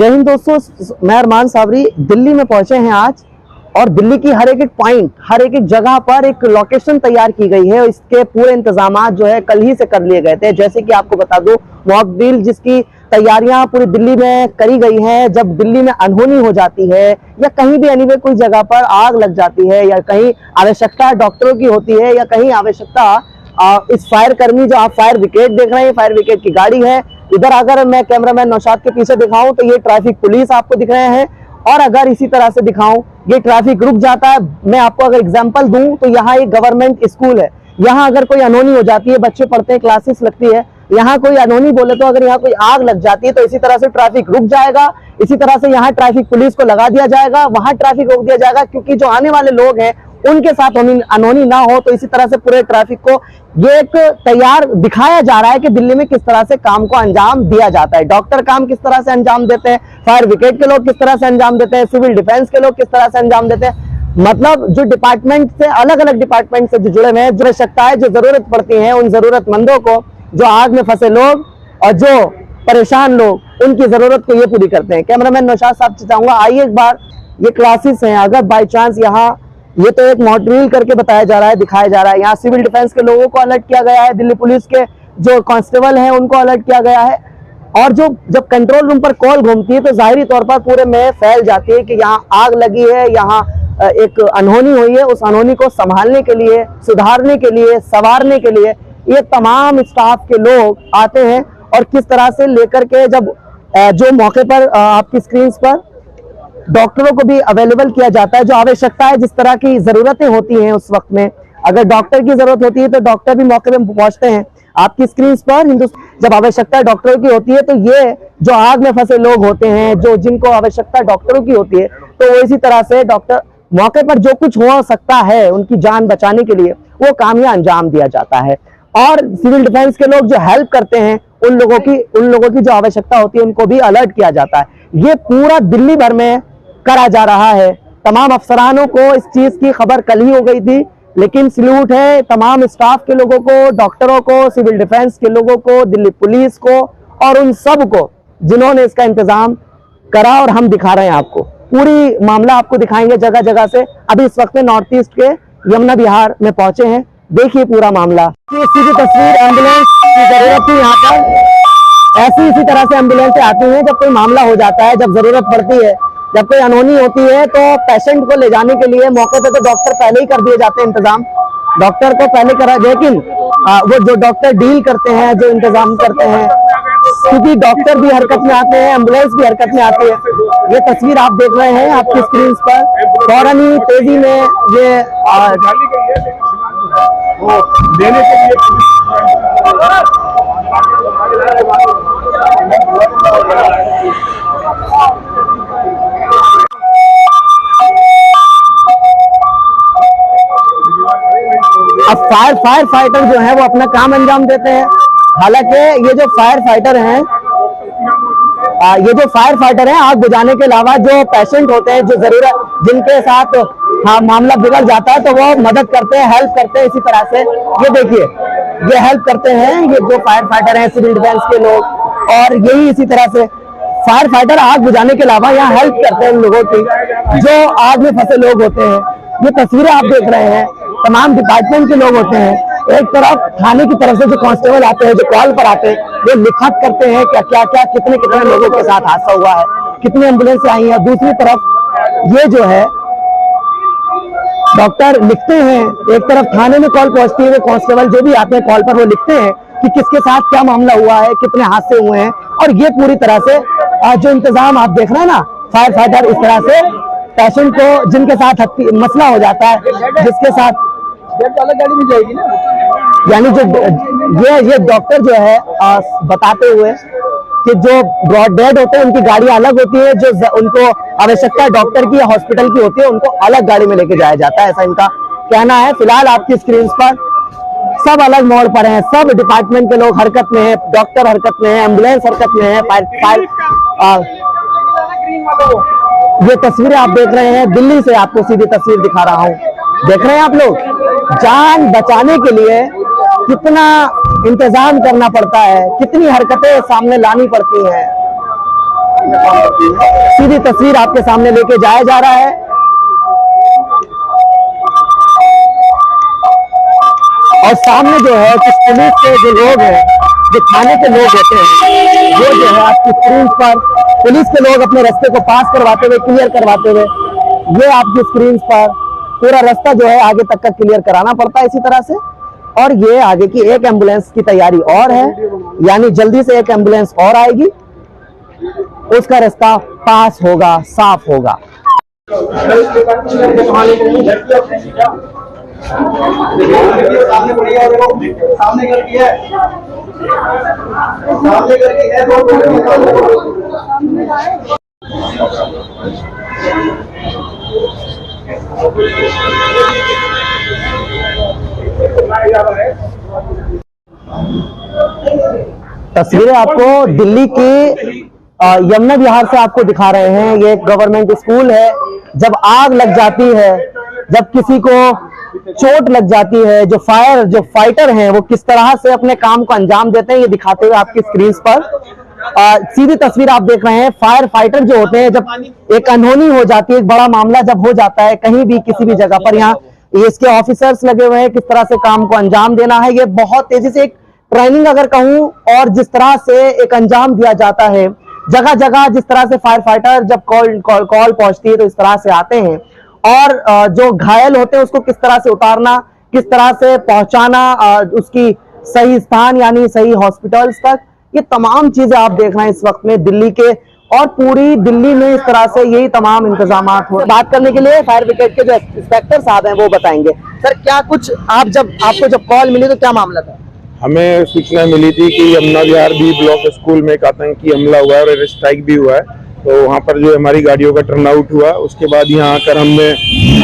जय हिंद दोस्तों, मैं अरमान सावरी दिल्ली में पहुंचे हैं आज। और दिल्ली की हर एक पॉइंट, हर एक जगह पर एक लोकेशन तैयार की गई है। इसके पूरे इंतजामात जो है कल ही से कर लिए गए थे। जैसे कि आपको बता दूं, मॉक ड्रिल जिसकी तैयारियां पूरी दिल्ली में करी गई हैं। जब दिल्ली में अनहोनी हो जाती है या कहीं भी एनीवे कोई जगह पर आग लग जाती है या कहीं आवश्यकता डॉक्टरों की होती है या कहीं आवश्यकता इस फायर कर्मी, जो आप फायर ब्रिगेड देख रहे हैं, फायर ब्रिगेड की गाड़ी है। इधर अगर मैं कैमरामैन नौशाद के पीछे दिखाऊं तो ये ट्रैफिक पुलिस आपको दिख रहे हैं। और अगर इसी तरह से दिखाऊं, ये ट्रैफिक रुक जाता है। मैं आपको अगर एग्जांपल दूं तो यहाँ एक गवर्नमेंट स्कूल है। यहाँ अगर कोई अनहोनी हो जाती है, बच्चे पढ़ते हैं, क्लासेस लगती है, यहाँ कोई अनहोनी बोले तो अगर यहाँ कोई आग लग जाती है तो इसी तरह से ट्रैफिक रुक जाएगा। इसी तरह से यहाँ ट्रैफिक पुलिस को लगा दिया जाएगा, वहां ट्रैफिक रोक दिया जाएगा, क्योंकि जो आने वाले लोग हैं उनके साथ अनहोनी ना हो। तो इसी तरह से पूरे ट्रैफिक को ये एक तैयार दिखाया जा रहा है कि दिल्ली में किस तरह से काम को अंजाम दिया जाता है। डॉक्टर काम किस तरह से अंजाम देते हैं, फायर ब्रिगेड के लोग किस तरह से अंजाम देते हैं, सिविल डिफेंस के लोग किस तरह से अंजाम देते हैं। मतलब जो डिपार्टमेंट से, अलग अलग डिपार्टमेंट से जो जुड़े हुए हैं, जो आवश्यकता है, जो जरूरत पड़ती है उन जरूरतमंदों को, जो आग में फंसे लोग और जो परेशान लोग, उनकी जरूरत को ये पूरी करते हैं। कैमरामैन नौशाद साहब से चाहूंगा, आइए एक बार। ये क्लासेस हैं, अगर बाई चांस यहाँ, ये तो एक मॉक ड्रिल करके बताया जा रहा है, दिखाया जा रहा है। यहाँ सिविल डिफेंस के लोगों को अलर्ट किया गया है, दिल्ली पुलिस के जो कांस्टेबल हैं उनको अलर्ट किया गया है। और जो जब कंट्रोल रूम पर कॉल घूमती है तो जाहिरी तौर पर पूरे में फैल जाती है कि यहाँ आग लगी है, यहाँ एक अनहोनी हुई है। उस अनहोनी को संभालने के लिए, सुधारने के लिए, संवारने के लिए ये तमाम स्टाफ के लोग आते हैं। और किस तरह से लेकर के जब जो मौके पर आपकी स्क्रीन पर डॉक्टरों को भी अवेलेबल किया जाता है, जो आवश्यकता है, जिस तरह की जरूरतें होती हैं उस वक्त में, अगर डॉक्टर की जरूरत होती है तो डॉक्टर भी मौके पे पहुंचते हैं। आपकी स्क्रीन पर जब आवश्यकता डॉक्टरों की होती है तो ये जो आग में फंसे लोग होते हैं, जो जिनको आवश्यकता डॉक्टरों की होती है, तो वो इसी तरह से डॉक्टर मौके पर जो कुछ हो सकता है उनकी जान बचाने के लिए वो काम यहाँ अंजाम दिया जाता है। और सिविल डिफेंस के लोग जो हेल्प करते हैं, उन लोगों की जो आवश्यकता होती है उनको भी अलर्ट किया जाता है। ये पूरा दिल्ली भर में करा जा रहा है। तमाम अफसरानों को इस चीज की खबर कल ही हो गई थी, लेकिन सल्यूट है तमाम स्टाफ के लोगों को, डॉक्टरों को, सिविल डिफेंस के लोगों को, दिल्ली पुलिस को और उन सब को जिन्होंने इसका इंतजाम करा। और हम दिखा रहे हैं आपको पूरी मामला, आपको दिखाएंगे जगह जगह से। अभी इस वक्त में नॉर्थ ईस्ट के यमुना विहार में पहुंचे हैं, देखिए पूरा मामला। सीधी तस्वीर, एम्बुलेंस की जरूरत थी यहाँ पर। ऐसी इसी तरह से एम्बुलेंसें आती हैं जब कोई मामला हो जाता है, जब जरूरत पड़ती है, जब कोई अनहोनी होती है तो पेशेंट को ले जाने के लिए मौके पे तो डॉक्टर पहले ही कर दिए जाते हैं इंतजाम, डॉक्टर को पहले करा। लेकिन वो जो डॉक्टर डील करते हैं, जो इंतजाम करते हैं, क्योंकि डॉक्टर भी हरकत में आते हैं, एम्बुलेंस भी हरकत में आती है। ये तस्वीर आप देख रहे हैं आपकी स्क्रीन पर, फौरन ही तेजी में ये देने के लिए अब फायर फाइटर जो है वो अपना काम अंजाम देते हैं। हालांकि ये जो फायर फाइटर हैं, आग बुझाने के अलावा जो पेशेंट होते हैं, जो जरूरत, जिनके साथ मामला बिगड़ जाता है, तो वो मदद करते हैं, हेल्प करते हैं। इसी तरह से ये देखिए, ये हेल्प करते हैं, ये जो फायर फाइटर हैं, सिविल डिफेंस के लोग। और यही इसी तरह से फायर फाइटर आग बुझाने के अलावा यहाँ हेल्प करते हैं उन लोगों की जो आग में फंसे लोग होते हैं। ये तस्वीरें आप देख रहे हैं, तमाम डिपार्टमेंट के लोग होते हैं। एक तरफ थाने की तरफ से जो कांस्टेबल आते हैं, जो कॉल पर आते हैं, वो लिखत करते हैं क्या क्या क्या कितने कितने लोगों के साथ हादसा हुआ है, कितनी एम्बुलेंस आई है। दूसरी तरफ ये जो है डॉक्टर लिखते हैं। एक तरफ थाने में कॉल पहुंचती है, वो कांस्टेबल जो भी आते हैं कॉल पर, वो लिखते हैं कि किसके साथ क्या मामला हुआ है, कितने हादसे हुए हैं। और ये पूरी तरह से जो इंतजाम आप देख रहे हैं ना, फायर फाइटर इस तरह से पेशेंट को, जिनके साथ मसला हो जाता है, जिसके साथ अलग गाड़ी मिल जाएगी ना, यानी जो ये डॉक्टर जो है बताते हुए कि जो ब्रॉड डेड होते हैं उनकी गाड़ी अलग होती है, जो उनको आवश्यकता डॉक्टर की या हॉस्पिटल की होती है उनको अलग गाड़ी में लेके जाया जाता है, ऐसा इनका कहना है। फिलहाल आपकी स्क्रीन पर सब अलग मोड़ पर हैं, सब डिपार्टमेंट के लोग हरकत में हैं, डॉक्टर हरकत में है, एम्बुलेंस हरकत में है, फायर। ये तस्वीरें आप देख रहे हैं, दिल्ली से आपको सीधी तस्वीर दिखा रहा हूँ। देख रहे हैं आप लोग, जान बचाने के लिए कितना इंतजाम करना पड़ता है, कितनी हरकतें सामने लानी पड़ती हैं। सीधी तस्वीर आपके सामने लेके जाया जा रहा है। और सामने जो है कुछ पुलिस के जो लोग हैं, जो थाने के लोग होते हैं, वो जो है आपकी स्क्रीन पर पुलिस के लोग अपने रास्ते को पास करवाते हुए, क्लियर करवाते हुए, ये आपकी स्क्रीन पर पूरा रास्ता जो है आगे तक का क्लियर कराना पड़ता है इसी तरह से। और ये आगे की एक एम्बुलेंस की तैयारी और है, यानी जल्दी से एक एम्बुलेंस और आएगी, उसका रास्ता पास होगा, साफ होगा। सामने करके है, सामने करके है, तस्वीरें आपको दिल्ली की यमुना विहार से आपको दिखा रहे हैं। ये एक गवर्नमेंट स्कूल है। जब आग लग जाती है, जब किसी को चोट लग जाती है, जो फाइटर हैं वो किस तरह से अपने काम को अंजाम देते हैं, ये दिखाते हुए आपकी स्क्रीन पर सीधी तस्वीर आप देख रहे हैं। फायर फाइटर जो होते हैं, जब एक अनहोनी हो जाती है, एक बड़ा मामला जब हो जाता है कहीं भी किसी भी जगह पर, यहाँ इसके ऑफिसर्स लगे हुए हैं किस तरह से काम को अंजाम देना है। ये बहुत तेजी से एक ट्रेनिंग अगर कहूं, और जिस तरह से एक अंजाम दिया जाता है जगह जगह, जिस तरह से फायर फाइटर जब कॉल पहुंचती है तो इस तरह से आते हैं, और जो घायल होते हैं उसको किस तरह से उतारना, किस तरह से पहुंचाना उसकी सही स्थान यानी सही हॉस्पिटल्स तक, ये तमाम चीजें आप देख रहे हैं इस वक्त में दिल्ली के, और पूरी दिल्ली में इस तरह से यही तमाम इंतजामात हो। बात करने के लिए फायर ब्रिगेड के जो इंस्पेक्टर साहब हैं वो बताएंगे। सर, क्या कुछ आपको जब कॉल मिली तो क्या मामला था? हमें सूचना मिली थी कि यमुना विहार बी ब्लॉक स्कूल में एक आतंकी हमला हुआ है और एयर स्ट्राइक भी हुआ है, तो वहाँ पर जो हमारी गाड़ियों का टर्न आउट हुआ। उसके बाद यहाँ आकर हमने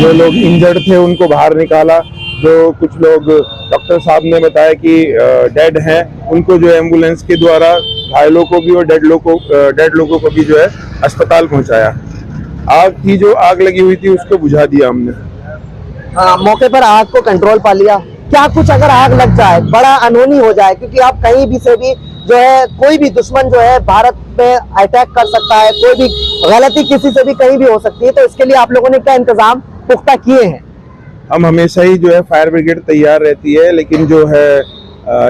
जो लोग इंजर्ड थे उनको बाहर निकाला। जो कुछ लोग डॉक्टर साहब ने बताया कि डेड हैं, उनको जो एम्बुलेंस के द्वारा घायलों को भी और डेड लोगों को भी जो है अस्पताल पहुँचाया। आग लगी हुई थी उसको बुझा दिया हमने। मौके पर आग को कंट्रोल पा लिया। क्या कुछ अगर आग लग जाए, बड़ा अनहोनी हो जाए, क्योंकि आप कहीं भी से भी जो है कोई भी दुश्मन जो है भारत पे अटैक कर सकता है, कोई भी गलती किसी से भी कहीं भी हो सकती है, तो इसके लिए आप लोगों ने क्या इंतजाम पुख्ता किए हैं? हम हमेशा ही जो है फायर ब्रिगेड तैयार रहती है, लेकिन जो है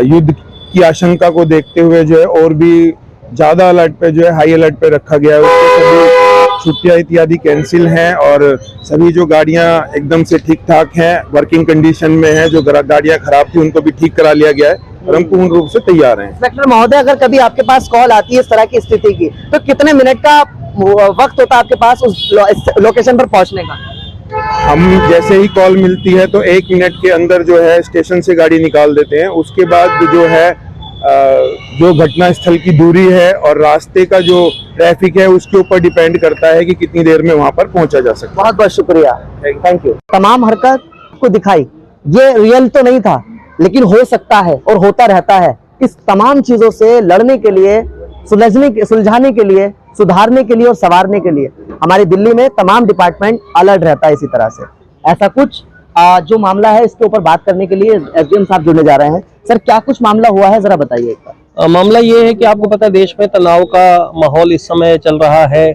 युद्ध की आशंका को देखते हुए जो है और भी ज्यादा अलर्ट पे जो है हाई अलर्ट पे रखा गया है। उसके सभी छुट्टियां इत्यादि कैंसिल हैं और सभी जो गाड़ियां एकदम से ठीक ठाक हैं, वर्किंग कंडीशन में हैं। जो गाड़ियां खराब थी उनको भी ठीक करा लिया गया है और हम पूर्ण रूप से तैयार हैं। इंस्पेक्टर महोदय, अगर कभी आपके पास कॉल आती है इस तरह की स्थिति की, तो कितने मिनट का वक्त होता है आपके पास उस लोकेशन पर पहुंचने का? हम जैसे ही कॉल मिलती है तो 1 मिनट के अंदर जो है स्टेशन से गाड़ी निकाल देते हैं। उसके बाद जो है जो घटना स्थल की दूरी है और रास्ते का जो ट्रैफिक है उसके ऊपर डिपेंड करता है कि कितनी देर में वहां पर पहुंचा जा सकता है। बहुत बहुत शुक्रिया, थैंक यू। तमाम हरकत को दिखाई, ये रियल तो नहीं था लेकिन हो सकता है और होता रहता है। इस तमाम चीजों से लड़ने के लिए, सुलझाने के लिए, सुधारने के लिए और संवारने के लिए हमारी दिल्ली में तमाम डिपार्टमेंट अलर्ट रहता है इसी तरह से। ऐसा कुछ जो मामला है इसके ऊपर बात करने के लिए एसडीएम साहब जुड़ने जा रहे हैं। सर, क्या कुछ मामला हुआ है, जरा बताइए एक बार। मामला ये है कि आपको पता है देश में तनाव का माहौल इस समय चल रहा है।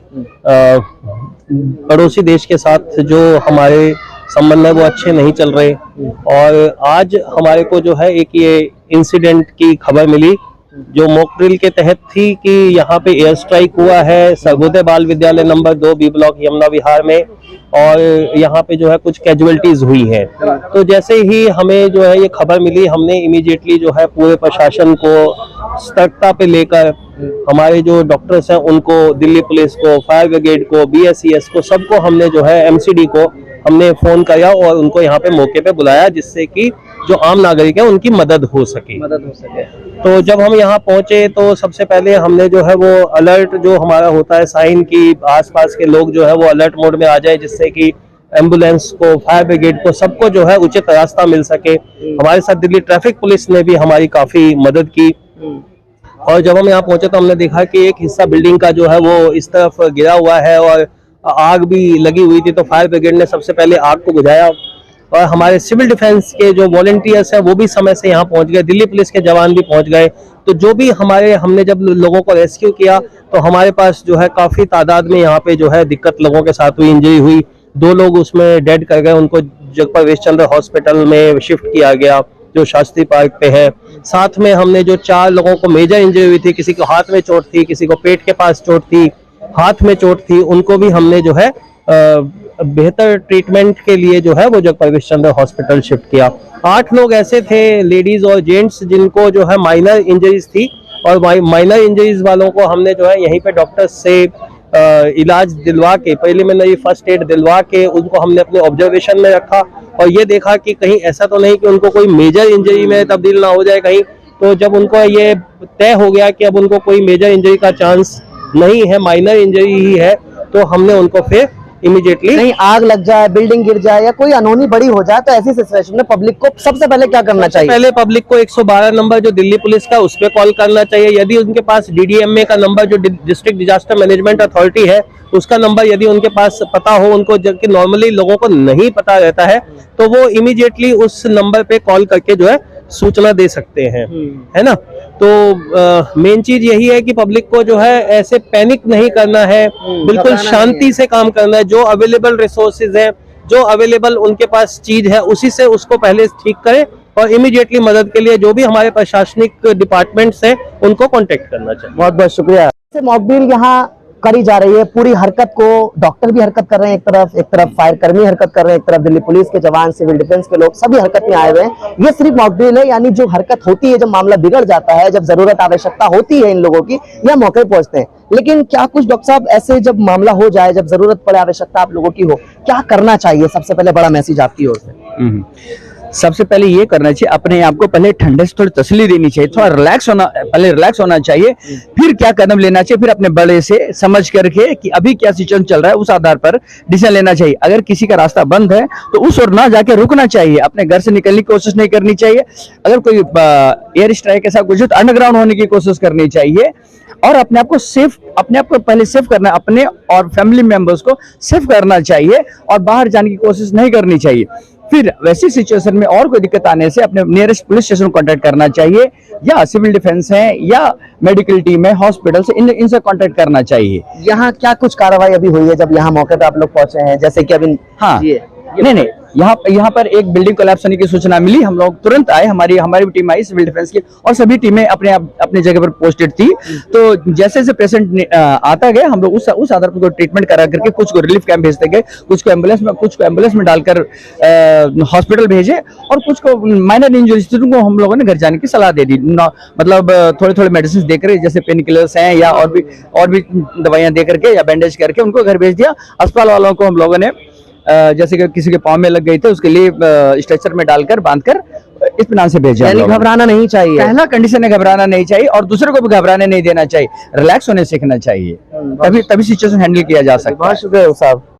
पड़ोसी देश के साथ जो हमारे संबंध है वो अच्छे नहीं चल रहे, और आज हमारे को जो है एक ये इंसिडेंट की खबर मिली जो मॉक ड्रिल के तहत थी कि यहाँ पे एयर स्ट्राइक हुआ है सर्वोदय बाल विद्यालय नंबर 2 बी ब्लॉक यमुना विहार में, और यहाँ पे जो है कुछ कैजुअलिटीज हुई हैं। तो जैसे ही हमें जो है ये खबर मिली, हमने इमीडिएटली जो है पूरे प्रशासन को सतर्कता पे लेकर हमारे जो डॉक्टर्स हैं उनको, दिल्ली पुलिस को, फायर ब्रिगेड को, BSES को, सबको हमने जो है MCD को हमने फोन किया और उनको यहाँ पे मौके पे बुलाया, जिससे कि जो आम नागरिक है उनकी मदद हो सके। तो जब हम यहाँ पहुंचे तो सबसे पहले हमने जो है वो अलर्ट जो हमारा होता है साइन की आसपास के लोग जो है वो अलर्ट मोड में आ जाए, जिससे कि एम्बुलेंस को, फायर ब्रिगेड को, सबको जो है उचित रास्ता मिल सके। हमारे साथ दिल्ली ट्रैफिक पुलिस ने भी हमारी काफी मदद की। और जब हम यहाँ पहुंचे तो हमने देखा कि एक हिस्सा बिल्डिंग का जो है वो इस तरफ गिरा हुआ है और आग भी लगी हुई थी। तो फायर ब्रिगेड ने सबसे पहले आग को बुझाया और हमारे सिविल डिफेंस के जो वॉलंटियर्स हैं वो भी समय से यहाँ पहुंच गए, दिल्ली पुलिस के जवान भी पहुंच गए। तो जो भी हमने जब लोगों को रेस्क्यू किया तो हमारे पास जो है काफी तादाद में यहाँ पे जो है दिक्कत लोगों के साथ हुई, इंजरी हुई। 2 लोग उसमें डेड कर गए, उनको जगप्रवेश चंद्र हॉस्पिटल में शिफ्ट किया गया जो शास्त्री पार्क पे है। साथ में हमने जो 4 लोगों को मेजर इंजरी हुई थी, किसी को हाथ में चोट थी, किसी को पेट के पास चोट थी, हाथ में चोट थी, उनको भी हमने जो है बेहतर ट्रीटमेंट के लिए जो है वो जगप्रवेश चंद्र हॉस्पिटल शिफ्ट किया। 8 लोग ऐसे थे, लेडीज और जेंट्स, जिनको जो है माइनर इंजरीज थी, और माइनर इंजरीज वालों को हमने जो है यहीं पे डॉक्टर्स से इलाज दिलवा के, प्रिलिमिनरी फर्स्ट एड दिलवा के उनको हमने अपने ऑब्जर्वेशन में रखा और ये देखा कि कहीं ऐसा तो नहीं कि उनको कोई मेजर इंजरी में तब्दील ना हो जाए कहीं। तो जब उनको ये तय हो गया कि अब उनको कोई मेजर इंजरी का चांस नहीं है, माइनर इंजरी ही है, तो हमने उनको फिर इमीडिएटली, कहीं आग लग जाए, बिल्डिंग गिर जाए या कोई अनहोनी बड़ी हो जाए तो ऐसी सिचुएशन में पब्लिक को सबसे पहले क्या करना चाहिए? पहले पब्लिक को 112 नंबर जो दिल्ली पुलिस का उस पर कॉल करना चाहिए। यदि उनके पास DDMA का नंबर जो डिस्ट्रिक्ट डिजास्टर मैनेजमेंट अथॉरिटी है उसका नंबर यदि उनके पास पता हो उनको, जबकि नॉर्मली लोगों को नहीं पता रहता है, तो वो इमीडिएटली उस नंबर पे कॉल करके जो है सूचना दे सकते हैं, है ना। तो मेन चीज यही है कि पब्लिक को जो है ऐसे पैनिक नहीं करना है, बिल्कुल शांति से काम करना है। जो अवेलेबल रिसोर्सेज है, जो अवेलेबल उनके पास चीज है, उसी से उसको पहले ठीक करें और इमीडिएटली मदद के लिए जो भी हमारे प्रशासनिक डिपार्टमेंट्स हैं उनको कांटेक्ट करना चाहिए। बहुत बहुत शुक्रिया। मॉक ड्रिल यहाँ करी जा रही है, पूरी हरकत को डॉक्टर भी हरकत कर रहे हैं, एक तरफ फायर कर्मी हरकत कर रहे हैं, एक तरफ दिल्ली पुलिस के जवान, सिविल डिफेंस के लोग सभी हरकत में आए हुए हैं। ये सिर्फ मॉक ड्रिल है, यानी जो हरकत होती है जब मामला बिगड़ जाता है, जब जरूरत आवश्यकता होती है इन लोगों की, यह मौके पहुंचते हैं। लेकिन क्या कुछ डॉक्टर साहब ऐसे जब मामला हो जाए, जब जरूरत पड़े, आवश्यकता आप लोगों की हो, क्या करना चाहिए? सबसे पहले बड़ा मैसेज आपकी ओर से। सबसे पहले ये करना चाहिए, अपने आप को पहले ठंडे से थोड़ी तसल्ली देनी चाहिए, थोड़ा रिलैक्स होना चाहिए, फिर क्या कदम लेना चाहिए, फिर अपने बड़े से समझ करके कि अभी क्या सिचुएशन चल रहा है उस आधार पर डिसीजन लेना चाहिए। अगर किसी का रास्ता बंद है तो उस ओर ना जाके रुकना चाहिए, अपने घर से निकलने की कोशिश नहीं करनी चाहिए। अगर कोई एयर स्ट्राइक के साथ कुछ तो अंडरग्राउंड होने की कोशिश करनी चाहिए और अपने आप को पहले सेफ करना, अपने और फैमिली मेंबर्स को सेफ करना चाहिए और बाहर जाने की कोशिश नहीं करनी चाहिए। फिर वैसी सिचुएशन में और कोई दिक्कत आने से अपने नियरेस्ट पुलिस स्टेशन को कांटेक्ट करना चाहिए, या सिविल डिफेंस है या मेडिकल टीम है, हॉस्पिटल से, इनसे कांटेक्ट करना चाहिए। यहाँ क्या कुछ कार्रवाई अभी हुई है जब यहाँ मौके पे आप लोग पहुंचे हैं? जैसे कि अभी हाँ, नहीं, यहाँ पर एक बिल्डिंग कोलैप्स होने की सूचना मिली, हम लोग तुरंत आए, हमारी भी टीम आई सिविल डिफेंस की, और सभी टीमें अपने जगह पर पोस्टेड थी। तो जैसे जैसे पेशेंट आता गया हम लोग उस आधार पर ट्रीटमेंट करा करके कुछ को रिलीफ कैंप भेजते गए, कुछ को एम्बुलेंस में डालकर हॉस्पिटल भेजे, और कुछ को माइनर इंजरीज थी उनको हम लोगों ने घर जाने की सलाह दे दी। मतलब थोड़े मेडिसिन देकर, जैसे पेन किलर्स हैं या और भी दवाइयां दे करके या बैंडेज करके उनको घर भेज दिया। अस्पताल वालों को हम लोगों ने जैसे कि किसी के पाँव में लग गई थी उसके लिए स्ट्रेचर में डालकर बांधकर इत्मीनान से भेजा। यानी घबराना नहीं चाहिए, पहला कंडीशन है घबराना नहीं चाहिए, और दूसरे को भी घबराने नहीं देना चाहिए, रिलैक्स होने सीखना चाहिए, तभी सिचुएशन हैंडल किया जा सकता है। बहुत शुक्रिया साहब।